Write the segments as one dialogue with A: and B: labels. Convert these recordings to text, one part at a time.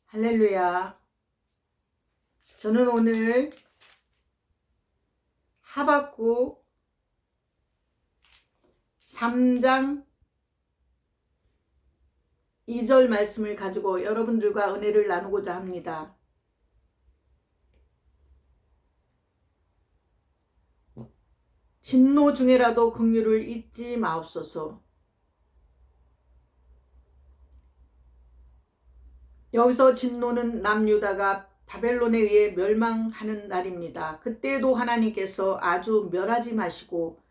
A: 할렐루야. 저는 오늘 하박국 3장 2절 말씀을 가지고 여러분들과 은혜를 나누고자 합니다. 진노 중에라도 긍휼을 잊지 마옵소서. 여기서 진노는 남유다가 바벨론에 의해 멸망하는 날입니다. 그때도 하나님께서 아주 멸하지 마시고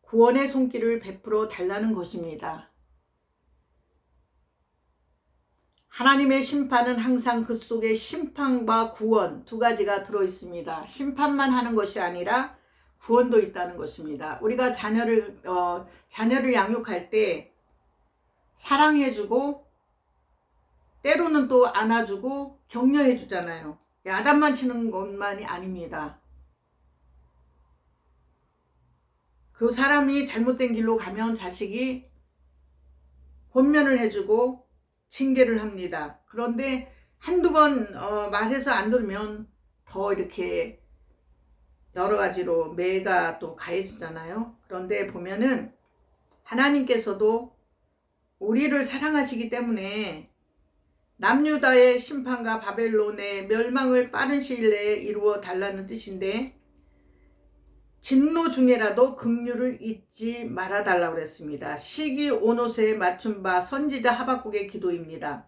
A: 구원의 손길을 베풀어 달라는 것입니다. 하나님의 심판은 항상 그 속에 심판과 구원 두 가지가 들어있습니다. 심판만 하는 것이 아니라 구원도 있다는 것입니다. 우리가 자녀를 양육할 때 사랑해주고 때로는 또 안아주고 격려해 주잖아요. 야단만 치는 것만이 아닙니다. 그 사람이 잘못된 길로 가면 자식이 권면을 해주고 징계를 합니다. 그런데 한두 번 말해서 안 들으면 더 이렇게 여러 가지로 매가 또 가해지잖아요. 그런데 보면은 하나님께서도 우리를 사랑하시기 때문에 남유다의 심판과 바벨론의 멸망을 빠른 시일 내에 이루어 달라는 뜻인데, 진노 중에라도 긍휼을 잊지 말아 달라고 그랬습니다. 시기 오노세에 맞춘 바 선지자 하박국의 기도입니다.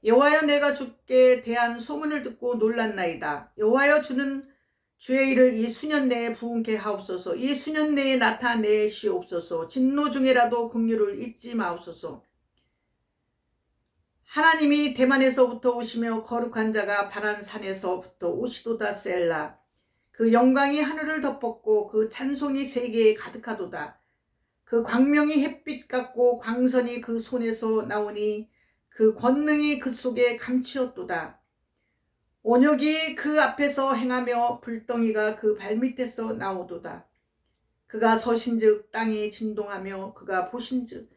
A: 여호와여, 내가 주께 대한 소문을 듣고 놀랐나이다. 여호와여, 주는 주의 일을 이 수년 내에 부응케 하옵소서. 이 수년 내에 나타내시옵소서. 진노 중에라도 긍휼을 잊지 마옵소서. 하나님이 대만에서부터 오시며 거룩한 자가 바란 산에서부터 오시도다. 셀라. 그 영광이 하늘을 덮었고 그 찬송이 세계에 가득하도다. 그 광명이 햇빛 같고 광선이 그 손에서 나오니 그 권능이 그 속에 감추었도다. 온욕이 그 앞에서 행하며 불덩이가 그 발밑에서 나오도다. 그가 서신즉 땅이 진동하며 그가 보신즉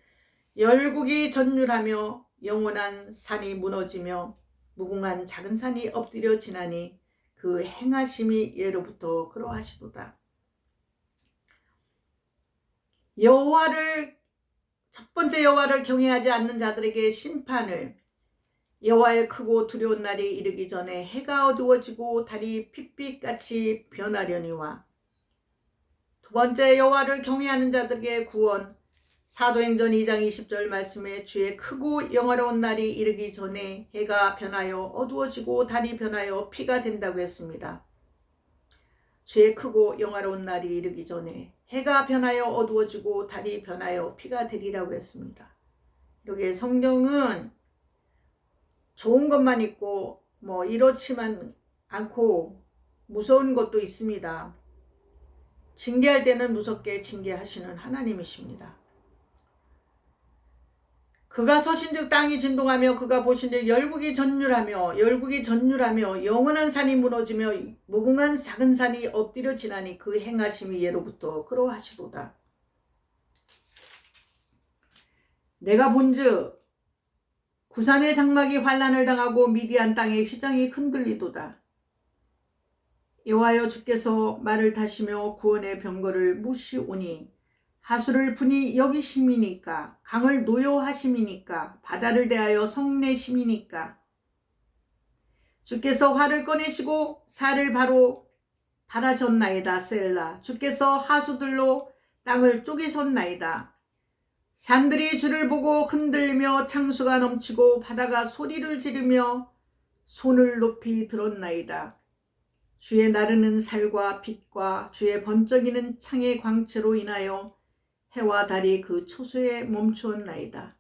A: 열국이 전율하며 영원한 산이 무너지며 무궁한 작은 산이 엎드려 지나니 그 행하심이 예로부터 그러하시도다. 첫 번째 여호와를 경외하지 않는 자들에게 심판을, 여호와의 크고 두려운 날이 이르기 전에 해가 어두워지고 달이 핏빛같이 변하려니와, 두 번째 여호와를 경외하는 자들에게 구원, 사도행전 2장 20절 말씀에 주의 크고 영화로운 날이 이르기 전에 해가 변하여 어두워지고 달이 변하여 피가 된다고 했습니다. 주의 크고 영화로운 날이 이르기 전에 해가 변하여 어두워지고 달이 변하여 피가 되리라고 했습니다. 이렇게 성경은 좋은 것만 있고 이렇지만 않고 무서운 것도 있습니다. 징계할 때는 무섭게 징계하시는 하나님이십니다. 그가 서신즉 땅이 진동하며 그가 보신즉 열국이 전율하며 영원한 산이 무너지며 무궁한 작은 산이 엎드려 지나니 그 행하심이 예로부터 그러하시도다. 내가 본즉 구산의 장막이 환난을 당하고 미디안 땅의 휘장이 흔들리도다. 여호와여, 주께서 말을 타시며 구원의 병거를 모시오니 하수를 분이 여기심이니까, 강을 노여하심이니까, 바다를 대하여 성내심이니까. 주께서 활을 꺼내시고 살을 바로 발하셨나이다. 셀라. 주께서 하수들로 땅을 쪼개셨나이다. 산들이 주를 보고 흔들리며 창수가 넘치고 바다가 소리를 지르며 손을 높이 들었나이다. 주의 나르는 살과 빛과 주의 번쩍이는 창의 광채로 인하여 해와 달이 그 초소에 멈추었나이다.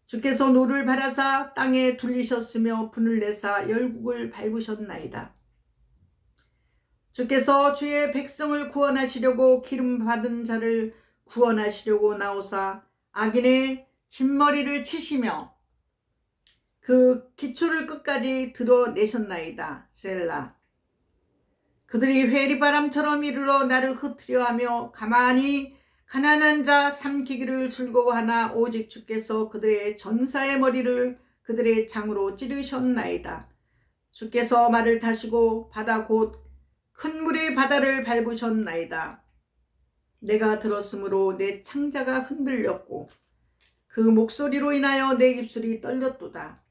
A: 주께서 노를 바라사 땅에 둘리셨으며 분을 내사 열국을 밟으셨나이다. 주께서 주의 백성을 구원하시려고 기름 받은 자를 구원하시려고 나오사 악인의 진머리를 치시며 그 기초를 끝까지 드러내셨나이다. 셀라. 그들이 회리바람처럼 이르러 나를 흩으려 하며 가만히 가난한 자 삼키기를 즐거워하나 오직 주께서 그들의 전사의 머리를 그들의 창으로 찌르셨나이다. 주께서 말을 타시고 바다 곧 큰 물의 바다를 밟으셨나이다. 내가 들었으므로 내 창자가 흔들렸고 그 목소리로 인하여 내 입술이 떨렸도다.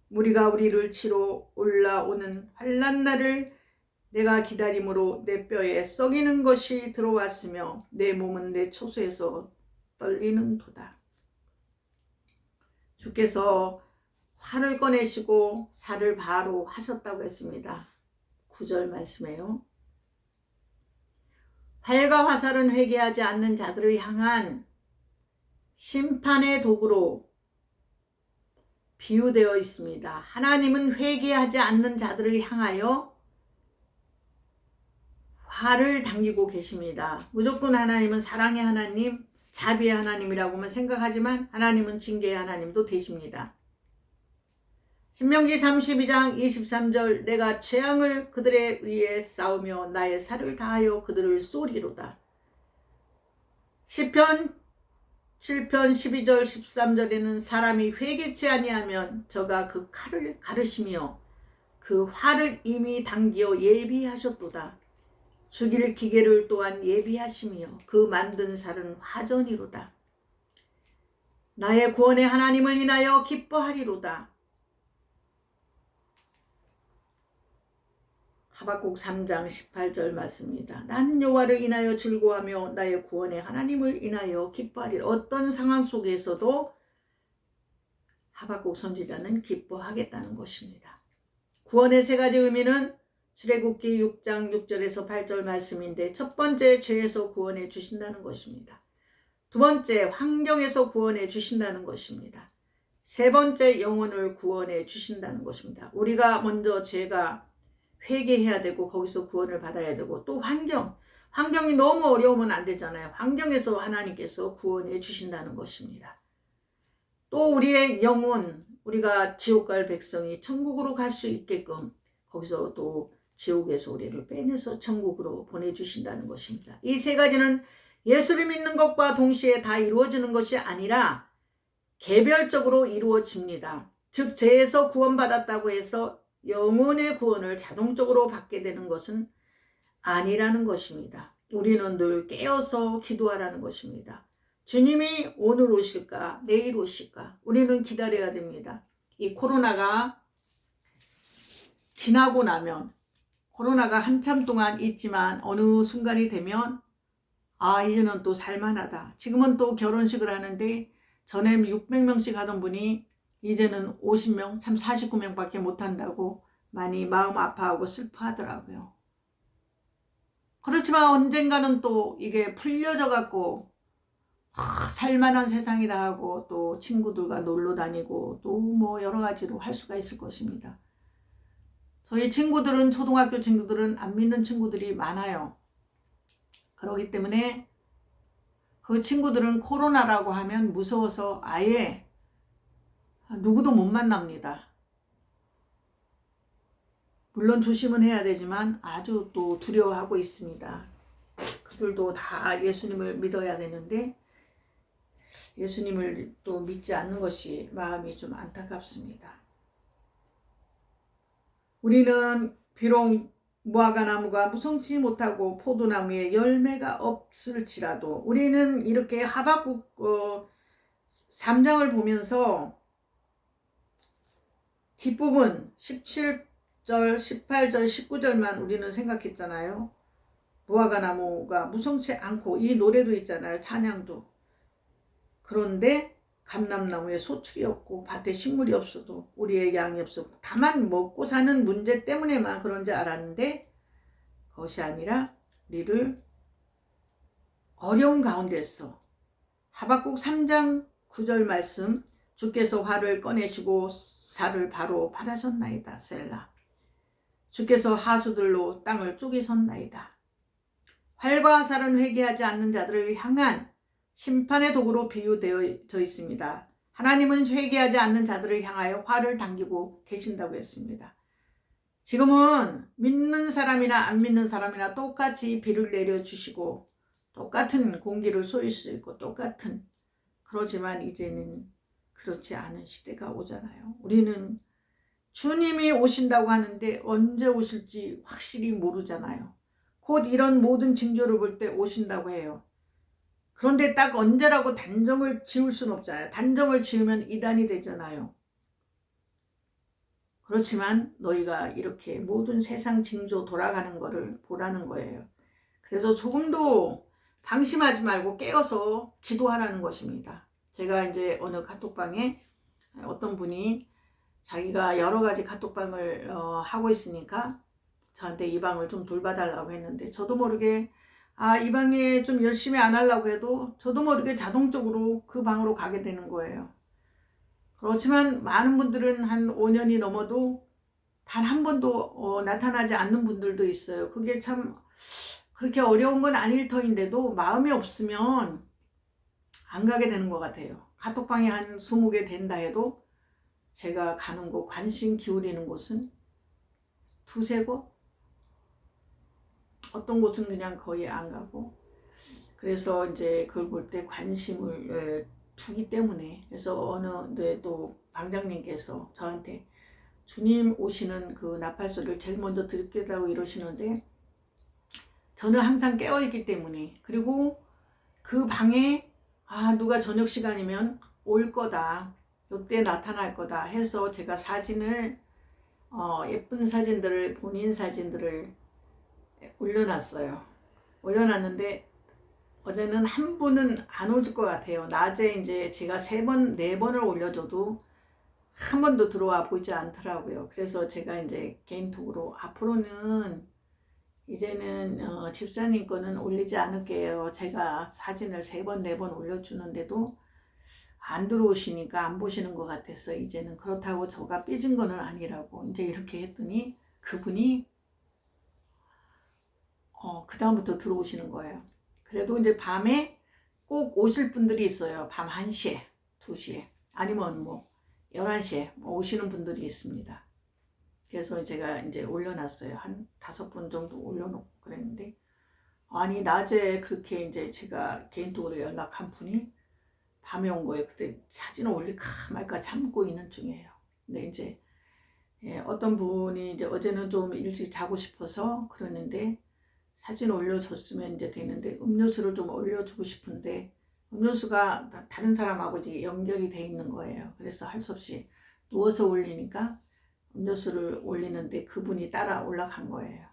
A: 무리가 우리를 치러 올라오는 환난 날을 내가 기다림으로 내 뼈에 썩이는 것이 들어왔으며 내 몸은 내 초소에서 떨리는도다. 주께서 활을 꺼내시고 살을 바로 하셨다고 했습니다. 9절 말씀이에요. 활과 화살은 회개하지 않는 자들을 향한 심판의 도구로 비유되어 있습니다. 하나님은 회개하지 않는 자들을 향하여 활을 당기고 계십니다. 무조건 하나님은 사랑의 하나님, 자비의 하나님이라고만 생각하지만 하나님은 징계의 하나님도 되십니다. 신명기 32장 23절 내가 재앙을 그들에 의해 싸우며 나의 살을 다하여 그들을 쏘리로다. 시편 7편 12절 13절에는 사람이 회개치 아니하면 저가 그 칼을 가르시며 그 활을 이미 당기어 예비하셨도다. 죽일 기계를 또한 예비하시며 그 만든 살은 화전이로다. 나의 구원의 하나님을 인하여 기뻐하리로다. 하박국 3장 18절 말씀입니다. 난 여호와를 인하여 즐거워하며 나의 구원의 하나님을 인하여 기뻐하리라. 어떤 상황 속에서도 하박국 선지자는 기뻐하겠다는 것입니다. 구원의 세 가지 의미는 출애굽기 6장 6절에서 8절 말씀인데, 첫 번째 죄에서 구원해 주신다는 것입니다. 두 번째 환경에서 구원해 주신다는 것입니다. 세 번째 영혼을 구원해 주신다는 것입니다. 우리가 먼저 죄가 회개해야 되고 거기서 구원을 받아야 되고, 또 환경이 너무 어려우면 안 되잖아요. 환경에서 하나님께서 구원해 주신다는 것입니다. 또 우리의 영혼, 우리가 지옥 갈 백성이 천국으로 갈 수 있게끔 거기서 또 지옥에서 우리를 빼내서 천국으로 보내주신다는 것입니다. 이 세 가지는 예수를 믿는 것과 동시에 다 이루어지는 것이 아니라 개별적으로 이루어집니다. 즉 죄에서 구원받았다고 해서 영혼의 구원을 자동적으로 받게 되는 것은 아니라는 것입니다. 우리는 늘 깨어서 기도하라는 것입니다. 주님이 오늘 오실까 내일 오실까 우리는 기다려야 됩니다. 이 코로나가 지나고 나면, 코로나가 한참 동안 있지만 어느 순간이 되면 이제는 또 살만하다. 지금은 또 결혼식을 하는데 전에 600명씩 하던 분이 이제는 50명, 참 49명밖에 못한다고 많이 마음 아파하고 슬퍼하더라고요. 그렇지만 언젠가는 또 이게 풀려져 갖고 살만한 세상이다 하고 또 친구들과 놀러 다니고 또 뭐 여러 가지로 할 수가 있을 것입니다. 저희 친구들은, 초등학교 친구들은 안 믿는 친구들이 많아요. 그렇기 때문에 그 친구들은 코로나라고 하면 무서워서 아예 누구도 못 만납니다. 물론 조심은 해야 되지만 아주 또 두려워하고 있습니다. 그들도 다 예수님을 믿어야 되는데 예수님을 또 믿지 않는 것이 마음이 좀 안타깝습니다. 우리는 비록 무화과 나무가 무성치 못하고 포도나무에 열매가 없을지라도 우리는 이렇게 하박국 3장을 보면서 뒷부분 17절, 18절, 19절만 우리는 생각했잖아요. 무화과 나무가 무성치 않고, 이 노래도 있잖아요. 찬양도. 그런데 감람나무에 소출이 없고 밭에 식물이 없어도 우리의 양이 없어도 다만 먹고 사는 문제 때문에만 그런지 알았는데 그것이 아니라 우리를 어려운 가운데서, 하박국 3장 9절 말씀, 주께서 활을 꺼내시고 살을 바로 바라셨나이다. 셀라. 주께서 하수들로 땅을 쪼개셨나이다. 활과 살은 회개하지 않는 자들을 향한 심판의 도구로 비유되어져 있습니다. 하나님은 회개하지 않는 자들을 향하여 활을 당기고 계신다고 했습니다. 지금은 믿는 사람이나 안 믿는 사람이나 똑같이 비를 내려주시고 똑같은 공기를 쏠 수 있고 똑같은, 그러지만 이제는 그렇지 않은 시대가 오잖아요. 우리는 주님이 오신다고 하는데 언제 오실지 확실히 모르잖아요. 곧 이런 모든 징조를 볼 때 오신다고 해요. 그런데 딱 언제라고 단정을 지을 수는 없잖아요. 단정을 지으면 이단이 되잖아요. 그렇지만 너희가 이렇게 모든 세상 징조 돌아가는 거를 보라는 거예요. 그래서 조금도 방심하지 말고 깨어서 기도하라는 것입니다. 제가 이제 어느 카톡방에 어떤 분이 자기가 여러 가지 카톡방을 하고 있으니까 저한테 이 방을 좀 돌봐달라고 했는데, 저도 모르게 이 방에 좀 열심히 안 하려고 해도 저도 모르게 자동적으로 그 방으로 가게 되는 거예요. 그렇지만 많은 분들은 한 5년이 넘어도 단 한 번도 나타나지 않는 분들도 있어요. 그게 참 그렇게 어려운 건 아닐 터인데도 마음이 없으면 안 가게 되는 것 같아요. 카톡방이 한 20개 된다 해도 제가 가는 곳, 관심 기울이는 곳은 두세 곳? 어떤 곳은 그냥 거의 안 가고, 그래서 이제 그걸 볼 때 관심을 두기 때문에, 그래서 어느 또 방장님께서 저한테 주님 오시는 그 나팔 소리를 제일 먼저 듣겠다고 이러시는데, 저는 항상 깨어있기 때문에, 그리고 그 방에 누가 저녁 시간이면 올 거다, 요때 나타날 거다 해서 제가 사진을 예쁜 사진들을, 본인 사진들을 올려놨어요. 올려놨는데 어제는 한 분은 안 오실 것 같아요. 낮에 이제 제가 3번, 4번을 올려줘도 한 번도 들어와 보지 않더라고요. 그래서 제가 이제 개인톡으로 앞으로는 이제는 집사님 거는 올리지 않을게요. 제가 사진을 3번, 4번 올려주는데도 안 들어오시니까 안 보시는 것 같아서 이제는 그렇다고 저가 삐진 거는 아니라고 이제 이렇게 했더니 그분이 그 다음부터 들어오시는 거예요. 그래도 이제 밤에 꼭 오실 분들이 있어요. 밤 1시에, 2시에, 아니면 뭐 11시에 오시는 분들이 있습니다. 그래서 제가 이제 올려놨어요. 한 5분 정도 올려놓고 그랬는데, 아니 낮에 그렇게 이제 제가 개인적으로 연락한 분이 밤에 온 거예요. 그때 사진을 올릴까 말까 참고 있는 중이에요. 근데 이제 어떤 분이 이제 어제는 좀 일찍 자고 싶어서 그러는데 사진 올려줬으면 이제 되는데, 음료수를 좀 올려주고 싶은데 음료수가 다른 사람하고 이제 연결이 돼 있는 거예요. 그래서 할 수 없이 누워서 올리니까 음료수를 올리는데 그분이 따라 올라간 거예요.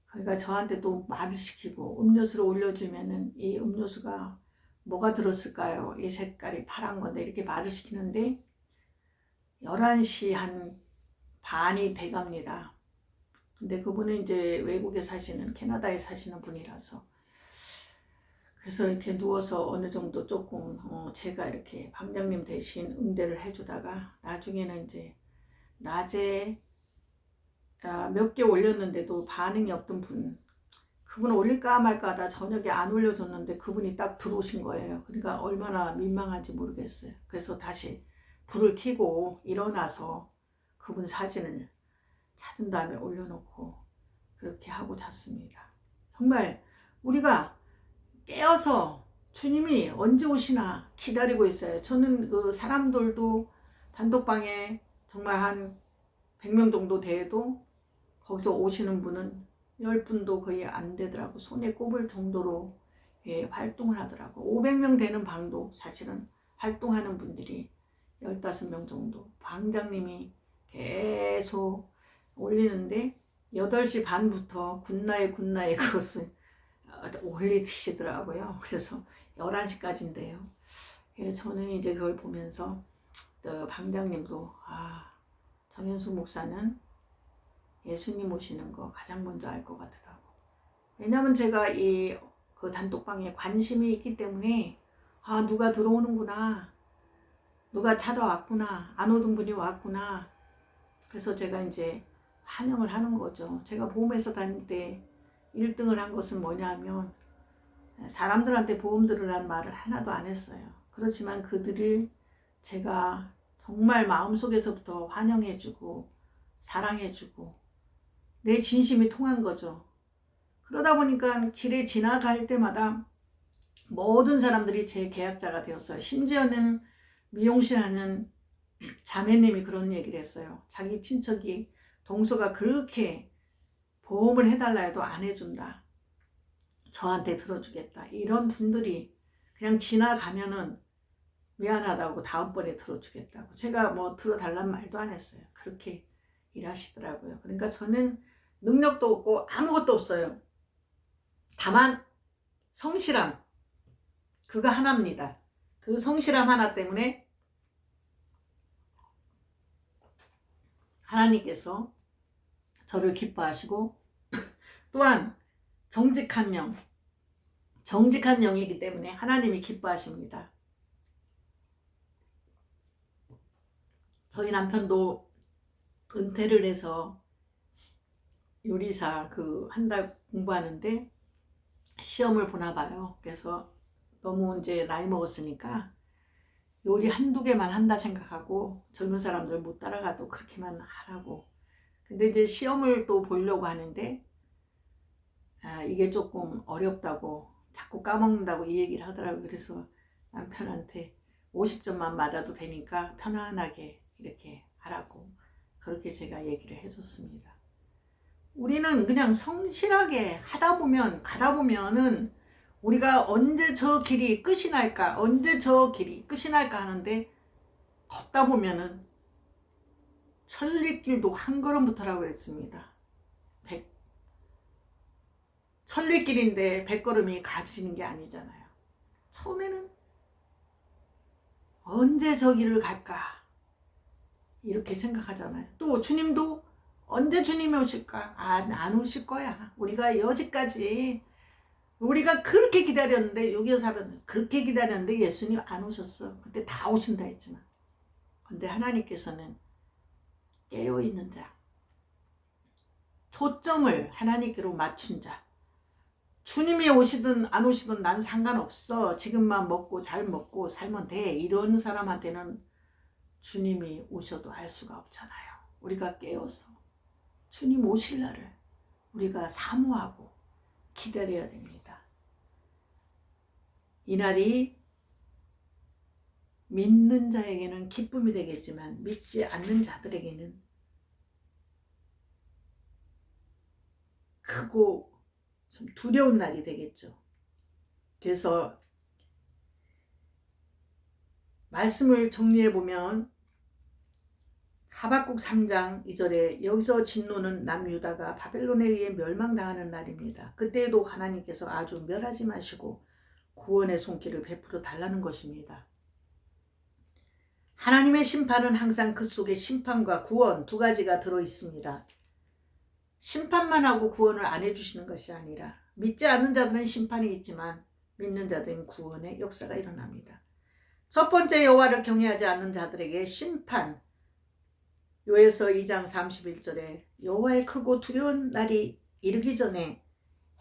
A: 그러니까 저한테 또 말을 시키고, 음료수를 올려주면은 이 음료수가 뭐가 들었을까요? 이 색깔이 파란 건데, 이렇게 말을 시키는데 11시 한 반이 돼갑니다. 근데 그분은 이제 외국에 사시는, 캐나다에 사시는 분이라서, 그래서 이렇게 누워서 어느 정도 조금 제가 이렇게 방장님 대신 응대를 해주다가, 나중에는 이제 낮에 몇 개 올렸는데도 반응이 없던 분, 그분 올릴까 말까 하다 저녁에 안 올려줬는데 그분이 딱 들어오신 거예요. 그러니까 얼마나 민망한지 모르겠어요. 그래서 다시 불을 켜고 일어나서 그분 사진을 찾은 다음에 올려놓고 그렇게 하고 잤습니다. 정말 우리가 깨어서 주님이 언제 오시나 기다리고 있어요. 저는 그 사람들도 단독방에 정말 한 100명 정도 돼도 거기서 오시는 분은 10분도 거의 안 되더라고. 손에 꼽을 정도로 활동을 하더라고. 500명 되는 방도 사실은 활동하는 분들이 15명 정도. 방장님이 계속 올리는데 8시 반부터 굿나잇 그것을 올리시더라고요. 그래서 11시까지인데요. 저는 이제 그걸 보면서 또 방장님도 정현수 목사는 예수님 오시는 거 가장 먼저 알 것 같더라고. 왜냐면 제가 그 단톡방에 관심이 있기 때문에 누가 들어오는구나, 누가 찾아왔구나, 안 오던 분이 왔구나. 그래서 제가 이제 환영을 하는 거죠. 제가 보험회사 다닐 때 1등을 한 것은 뭐냐면 사람들한테 보험 들으라는 말을 하나도 안 했어요. 그렇지만 그들을 제가 정말 마음속에서부터 환영해주고 사랑해주고 내 진심이 통한 거죠. 그러다 보니까 길에 지나갈 때마다 모든 사람들이 제 계약자가 되었어요. 심지어는 미용실 하는 자매님이 그런 얘기를 했어요. 자기 친척이 동서가 그렇게 보험을 해달라 해도 안 해준다. 저한테 들어주겠다. 이런 분들이 그냥 지나가면은 미안하다고 다음번에 들어주겠다고. 제가 뭐 들어달란 말도 안 했어요. 그렇게 일하시더라고요. 그러니까 저는 능력도 없고 아무것도 없어요. 다만 성실함, 그거 하나입니다. 그 성실함 하나 때문에 하나님께서 저를 기뻐하시고, 또한 정직한 영이기 때문에 하나님이 기뻐하십니다. 저희 남편도 은퇴를 해서 요리사 한 달 공부하는데 시험을 보나 봐요. 그래서 너무 이제 나이 먹었으니까 요리 한두 개만 한다 생각하고 젊은 사람들 못 따라가도 그렇게만 하라고. 근데 이제 시험을 또 보려고 하는데 이게 조금 어렵다고, 자꾸 까먹는다고 이 얘기를 하더라고요. 그래서 남편한테 50점만 맞아도 되니까 편안하게 이렇게 하라고, 그렇게 제가 얘기를 해줬습니다. 우리는 그냥 성실하게 가다 보면은 우리가 언제 저 길이 끝이 날까 하는데, 걷다 보면은 천리길도 한 걸음부터라고 했습니다. 천리길인데 100걸음이 가지는 게 아니잖아요. 처음에는 언제 저 길을 갈까 이렇게 생각하잖아요. 또 주님도 언제 주님이 오실까? 안 오실 거야. 우리가 여지까지 우리가 그렇게 기다렸는데, 6.25 사변은 그렇게 기다렸는데 예수님 안 오셨어. 그때 다 오신다 했지만, 근데 하나님께서는 깨어있는 자, 초점을 하나님께로 맞춘 자, 주님이 오시든 안 오시든 난 상관없어, 지금만 먹고 잘 먹고 살면 돼, 이런 사람한테는 주님이 오셔도 알 수가 없잖아요. 우리가 깨어서 주님 오실 날을 우리가 사모하고 기다려야 됩니다. 이 날이 믿는 자에게는 기쁨이 되겠지만 믿지 않는 자들에게는 크고 좀 두려운 날이 되겠죠. 그래서 말씀을 정리해 보면 하박국 3장 2절에 여기서 진노는 남유다가 바벨론에 의해 멸망당하는 날입니다. 그때에도 하나님께서 아주 멸하지 마시고 구원의 손길을 베풀어 달라는 것입니다. 하나님의 심판은 항상 그 속에 심판과 구원 두 가지가 들어 있습니다. 심판만 하고 구원을 안 해주시는 것이 아니라, 믿지 않는 자들은 심판이 있지만 믿는 자들은 구원의 역사가 일어납니다. 첫 번째, 여호와를 경외하지 않는 자들에게 심판. 요에서 2장 31절에 여호와의 크고 두려운 날이 이르기 전에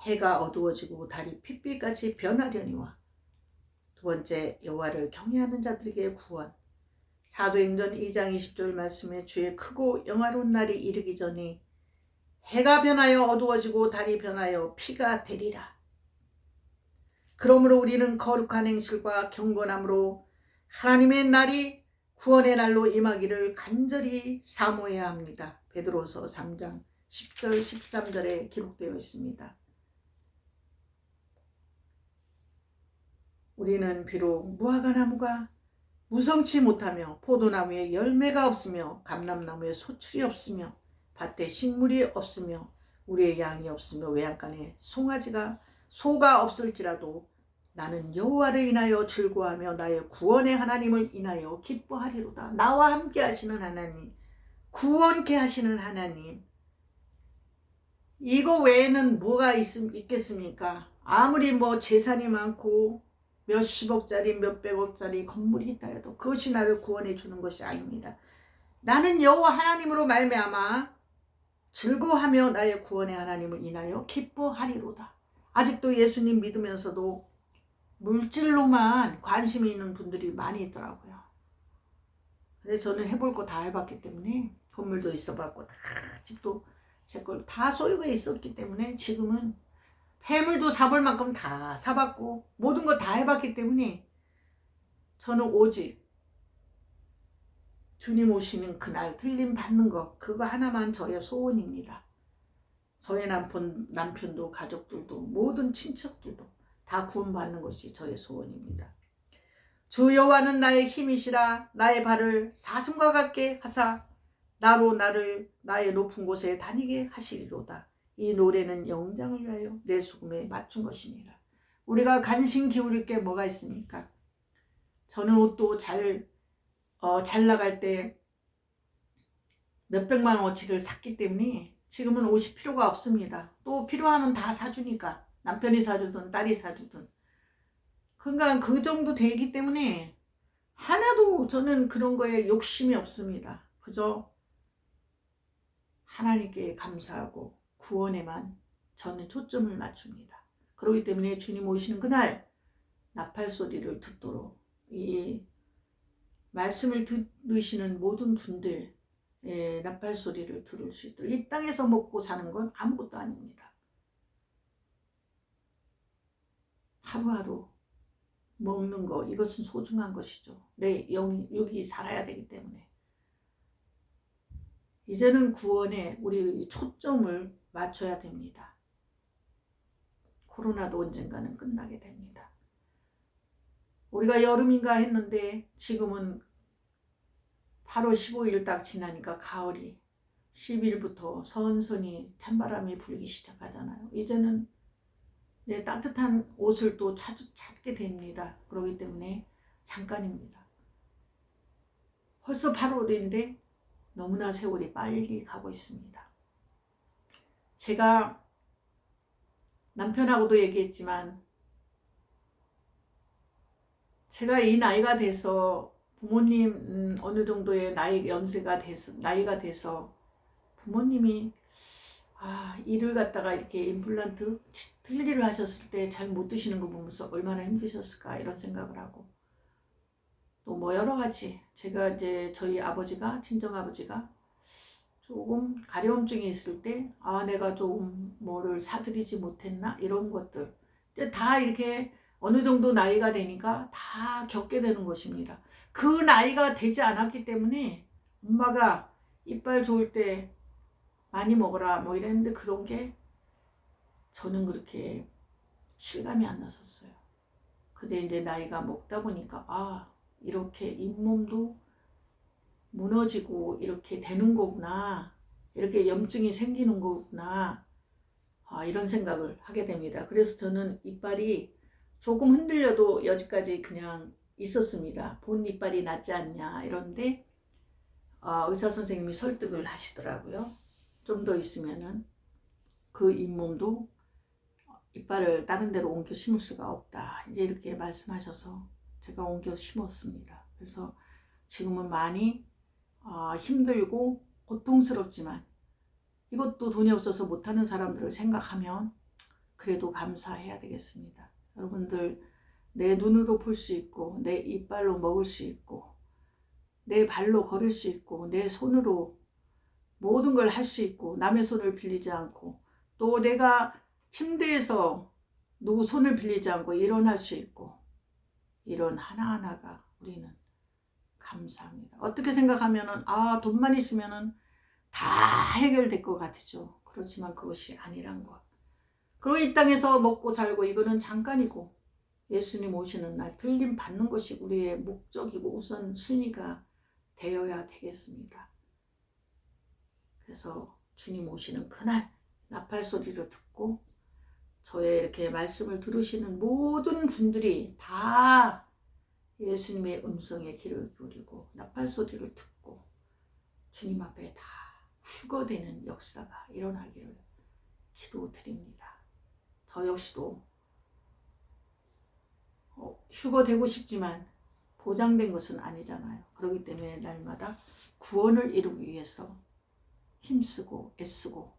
A: 해가 어두워지고 달이 핏빛같이 변하려니와. 두 번째, 여호와를 경외하는 자들에게 구원. 사도행전 2장 20절 말씀에 주의 크고 영화로운 날이 이르기 전에 해가 변하여 어두워지고 달이 변하여 피가 되리라. 그러므로 우리는 거룩한 행실과 경건함으로 하나님의 날이 구원의 날로 임하기를 간절히 사모해야 합니다. 베드로서 3장 10절 13절에 기록되어 있습니다. 우리는 비록 무화과나무가 무성치 못하며 포도나무에 열매가 없으며 감람나무에 소출이 없으며 밭에 식물이 없으며 우리의 양이 없으며 외양간에 소가 없을지라도 나는 여호와를 인하여 즐거워하며 나의 구원의 하나님을 인하여 기뻐하리로다. 나와 함께 하시는 하나님, 구원케 하시는 하나님, 이거 외에는 뭐가 있겠습니까? 아무리 뭐 재산이 많고 몇십억짜리 몇백억짜리 건물이 있다 해도 그것이 나를 구원해 주는 것이 아닙니다. 나는 여호와 하나님으로 말미암아 즐거워하며 나의 구원의 하나님을 인하여 기뻐하리로다. 아직도 예수님 믿으면서도 물질로만 관심이 있는 분들이 많이 있더라고요. 근데 저는 해볼 거 다 해봤기 때문에, 건물도 있어봤고 다 집도 제 걸 다 소유가 있었기 때문에, 지금은 폐물도 사볼 만큼 다 사봤고 모든 거 다 해봤기 때문에 저는 오직 주님 오시는 그날 틀림 받는 것, 그거 하나만 저의 소원입니다. 저의 남편도 가족들도 모든 친척들도 다 구원받는 것이 저의 소원입니다. 주 여호와는 나의 힘이시라. 나의 발을 사슴과 같게 하사 나로 나를 나의 높은 곳에 다니게 하시리로다. 이 노래는 영장을 위하여 내 수금에 맞춘 것이니라. 우리가 관심 기울일 게 뭐가 있습니까? 저는 옷도 잘 나갈 때 몇백만 원어치를 샀기 때문에 지금은 옷이 필요가 없습니다. 또 필요하면 다 사주니까, 남편이 사주든 딸이 사주든. 그러니까 그 정도 되기 때문에 하나도 저는 그런 거에 욕심이 없습니다. 그저 하나님께 감사하고 구원에만 저는 초점을 맞춥니다. 그렇기 때문에 주님 오시는 그날 나팔 소리를 듣도록 이 말씀을 들으시는 모든 분들 나팔 소리를 들을 수 있도록. 이 땅에서 먹고 사는 건 아무것도 아닙니다. 하루하루 먹는 거, 이것은 소중한 것이죠. 내 육이 살아야 되기 때문에 이제는 구원에 우리 초점을 맞춰야 됩니다. 코로나도 언젠가는 끝나게 됩니다. 우리가 여름인가 했는데 지금은 8월 15일 딱 지나니까 가을이 10일부터 선선히 찬바람이 불기 시작하잖아요. 이제는 내 따뜻한 옷을 또 찾게 됩니다. 그렇기 때문에 잠깐입니다. 벌써 8월인데 너무나 세월이 빨리 가고 있습니다. 제가 남편하고도 얘기했지만 제가 이 나이가 돼서 부모님 어느 정도의 나이가 돼서 부모님이 이를 갖다가 이렇게 임플란트 틀니를 하셨을 때 잘 못 드시는 거 보면서 얼마나 힘드셨을까 이런 생각을 하고, 또 뭐 여러 가지 제가 이제 저희 아버지가, 친정아버지가 조금 가려움증이 있을 때 내가 좀 뭐를 사드리지 못했나 이런 것들 이제 다 이렇게 어느 정도 나이가 되니까 다 겪게 되는 것입니다. 그 나이가 되지 않았기 때문에 엄마가 이빨 좋을 때 많이 먹어라 뭐 이랬는데 그런 게 저는 그렇게 실감이 안 났었어요. 그제 이제 나이가 먹다 보니까 이렇게 잇몸도 무너지고 이렇게 되는 거구나, 이렇게 염증이 생기는 거구나, 이런 생각을 하게 됩니다. 그래서 저는 이빨이 조금 흔들려도 여지까지 그냥 있었습니다. 본 이빨이 낫지 않냐 이런데 의사 선생님이 설득을 하시더라고요. 좀 더 있으면은 그 잇몸도 이빨을 다른 데로 옮겨 심을 수가 없다, 이제 이렇게 말씀하셔서 제가 옮겨 심었습니다. 그래서 지금은 많이 힘들고 고통스럽지만 이것도 돈이 없어서 못하는 사람들을 생각하면 그래도 감사해야 되겠습니다. 여러분들, 내 눈으로 볼 수 있고 내 이빨로 먹을 수 있고 내 발로 걸을 수 있고 내 손으로 모든 걸 할 수 있고 남의 손을 빌리지 않고, 또 내가 침대에서 누구 손을 빌리지 않고 일어날 수 있고, 이런 하나하나가 우리는 감사합니다. 어떻게 생각하면은 돈만 있으면은 다 해결될 것 같죠. 그렇지만 그것이 아니란 것. 그리고 이 땅에서 먹고 살고 이거는 잠깐이고 예수님 오시는 날 틀림 받는 것이 우리의 목적이고 우선 순위가 되어야 되겠습니다. 그래서 주님 오시는 그날 나팔 소리를 듣고 저의 이렇게 말씀을 들으시는 모든 분들이 다 예수님의 음성에 귀를 기울이고 나팔 소리를 듣고 주님 앞에 다 휴거되는 역사가 일어나기를 기도드립니다. 저 역시도 휴거되고 싶지만 보장된 것은 아니잖아요. 그렇기 때문에 날마다 구원을 이루기 위해서 힘쓰고 애쓰고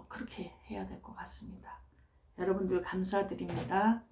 A: 그렇게 해야 될 것 같습니다. 여러분들 감사드립니다.